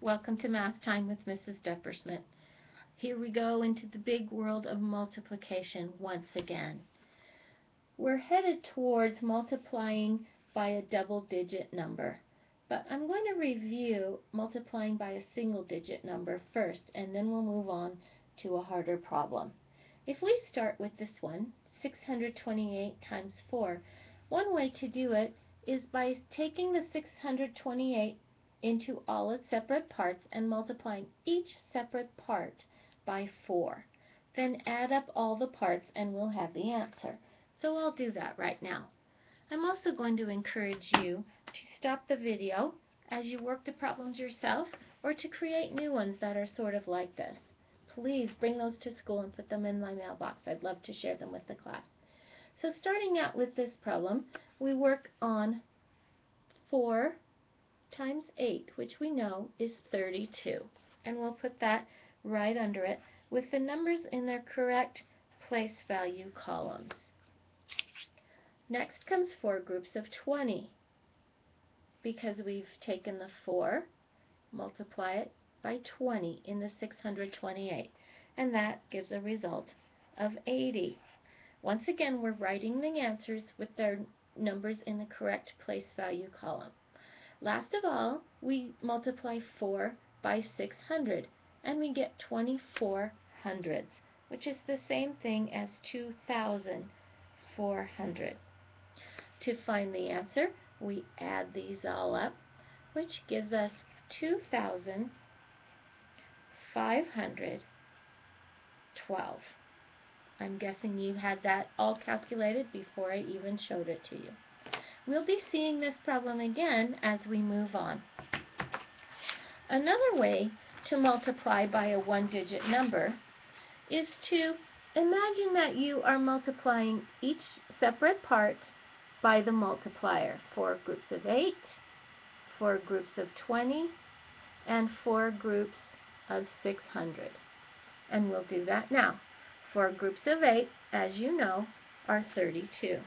Welcome to Math Time with Mrs. Depperschmidt. Here we go into the big world of multiplication once again. We're headed towards multiplying by a double-digit number, but I'm going to review multiplying by a single-digit number first, and then we'll move on to a harder problem. If we start with this one, 628 times 4, one way to do it is by taking the 628 into all its separate parts and multiplying each separate part by 4. Then add up all the parts and we'll have the answer. So I'll do that right now. I'm also going to encourage you to stop the video as you work the problems yourself or to create new ones that are sort of like this. Please bring those to school and put them in my mailbox. I'd love to share them with the class. So starting out with this problem, we work on 4 times 8, which we know is 32. And we'll put that right under it with the numbers in their correct place value columns. Next comes 4 groups of 20, because we've taken the 4, multiply it by 20 in the 628, and that gives a result of 80. Once again, we're writing the answers with their numbers in the correct place value column. Last of all, we multiply 4 by 600, and we get 24 hundredths, which is the same thing as 2,400. To find the answer, we add these all up, which gives us 2,512. I'm guessing you had that all calculated before I even showed it to you. We'll be seeing this problem again as we move on. Another way to multiply by a one-digit number is to imagine that you are multiplying each separate part by the multiplier. 4 groups of 8, 4 groups of 20, and 4 groups of 600. And we'll do that now. 4 groups of 8, as you know, are 32.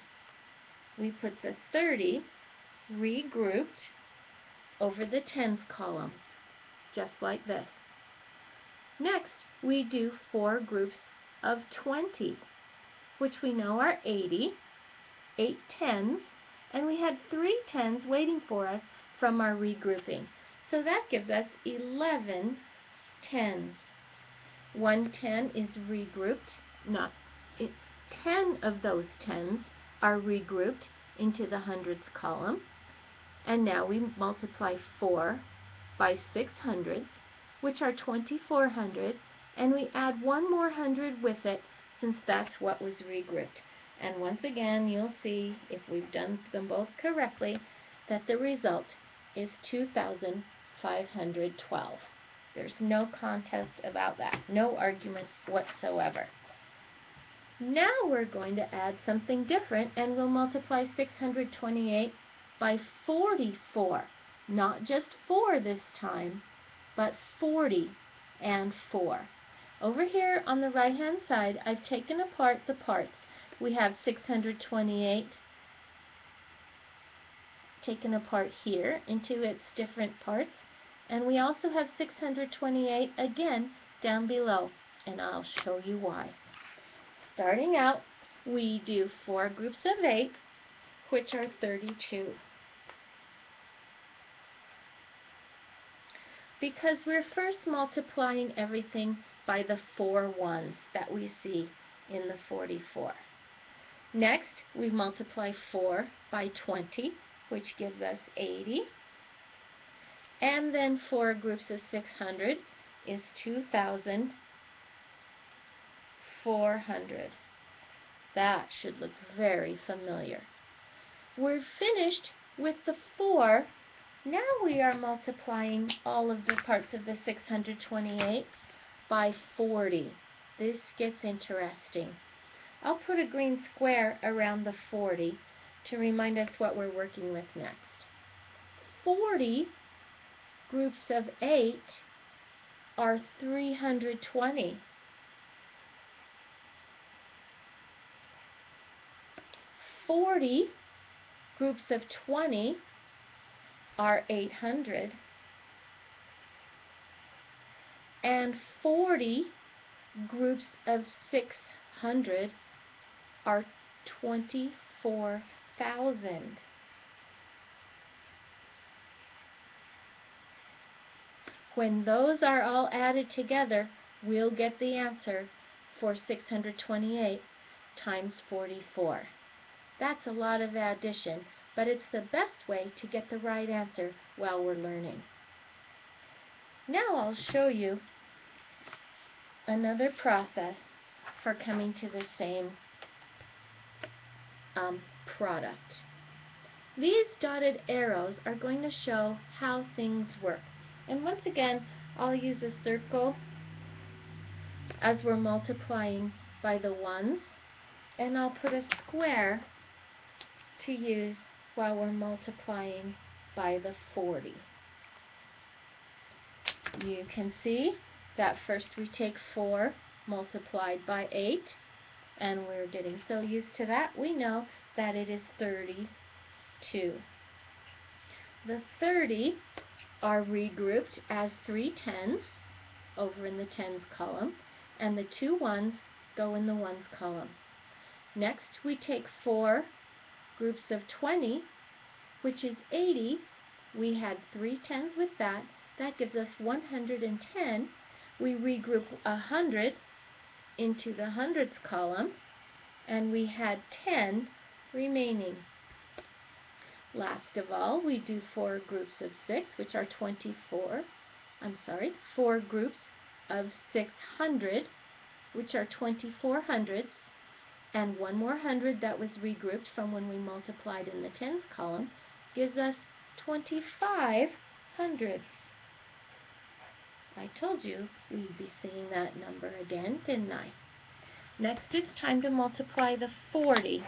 We put the 30 regrouped over the tens column, just like this. Next, we do 4 groups of 20, which we know are 80, 8 tens, and we had 3 tens waiting for us from our regrouping. So that gives us 11 tens. 1 10 is regrouped, 10 of those tens are regrouped into the hundreds column, and now we multiply 4 by 600s, which are 2,400, and we add one more hundred with it since that's what was regrouped. And once again, you'll see, if we've done them both correctly, that the result is 2,512. There's no contest about that, no argument whatsoever. Now we're going to add something different, and we'll multiply 628 by 44. Not just 4 this time, but 40 and 4. Over here on the right-hand side, I've taken apart the parts. We have 628 taken apart here into its different parts, and we also have 628 again down below, and I'll show you why. Starting out, we do 4 groups of 8, which are 32. Because we're first multiplying everything by the 4 ones that we see in the 44. Next, we multiply 4 by 20, which gives us 80. And then 4 groups of 600 is 2,400. That should look very familiar. We're finished with the 4. Now we are multiplying all of the parts of the 628 by 40. This gets interesting. I'll put a green square around the 40 to remind us what we're working with next. 40 groups of 8 are 320. 40 groups of 20 are 800. and 40 groups of 600 are 24,000. When those are all added together, we'll get the answer for 628 times 44. That's a lot of addition, but it's the best way to get the right answer while we're learning. Now I'll show you another process for coming to the same product. These dotted arrows are going to show how things work. And once again, I'll use a circle as we're multiplying by the ones, and I'll put a square to use while we're multiplying by the 40. You can see that first we take 4 multiplied by 8, and we're getting so used to that, we know that it is 32. The 30 are regrouped as 3 tens over in the tens column, and the 2 ones go in the ones column. Next, we take 4 groups of 20, which is 80. We had 3 tens with that. That gives us 110. We regroup 100 into the hundreds column, and we had 10 remaining. Last of all, we do 4 groups of 6, which are 4 groups of 600, which are 24 hundredths, and one more 100 that was regrouped from when we multiplied in the tens column gives us 25 hundredths. I told you we'd be seeing that number again, didn't I? Next, it's time to multiply the 40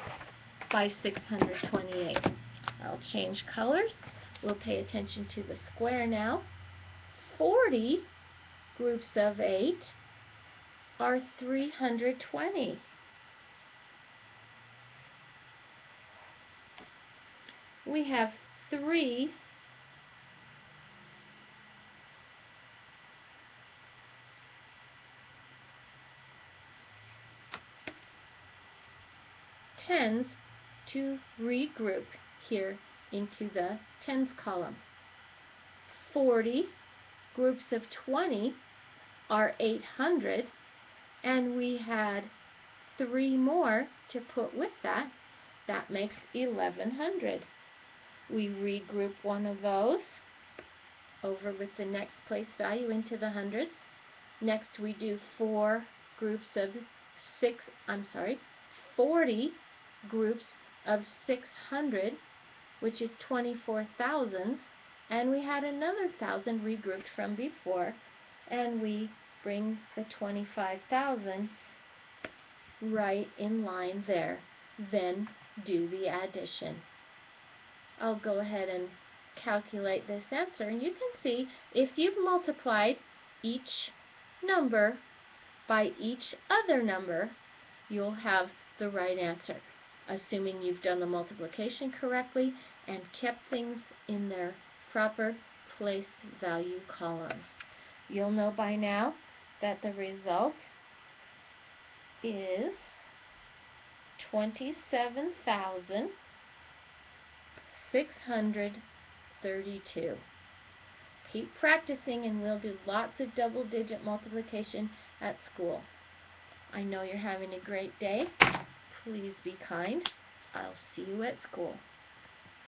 by 628. I'll change colors. We'll pay attention to the square now. 40 groups of 8 are 320. We have 3 tens to regroup here into the tens column. 40 groups of 20 are 800, and we had 3 more to put with that. That makes 1100. We regroup one of those over with the next place value into the hundreds. Next, we do 40 groups of 600, which is 24 thousandths, and we had another 1,000 regrouped from before, and we bring the 25,000 right in line there. Then do the addition. I'll go ahead and calculate this answer, and you can see if you've multiplied each number by each other number, you'll have the right answer, assuming you've done the multiplication correctly and kept things in their proper place value columns. You'll know by now that the result is 27,632. Keep practicing, and we'll do lots of double-digit multiplication at school. I know you're having a great day. Please be kind. I'll see you at school.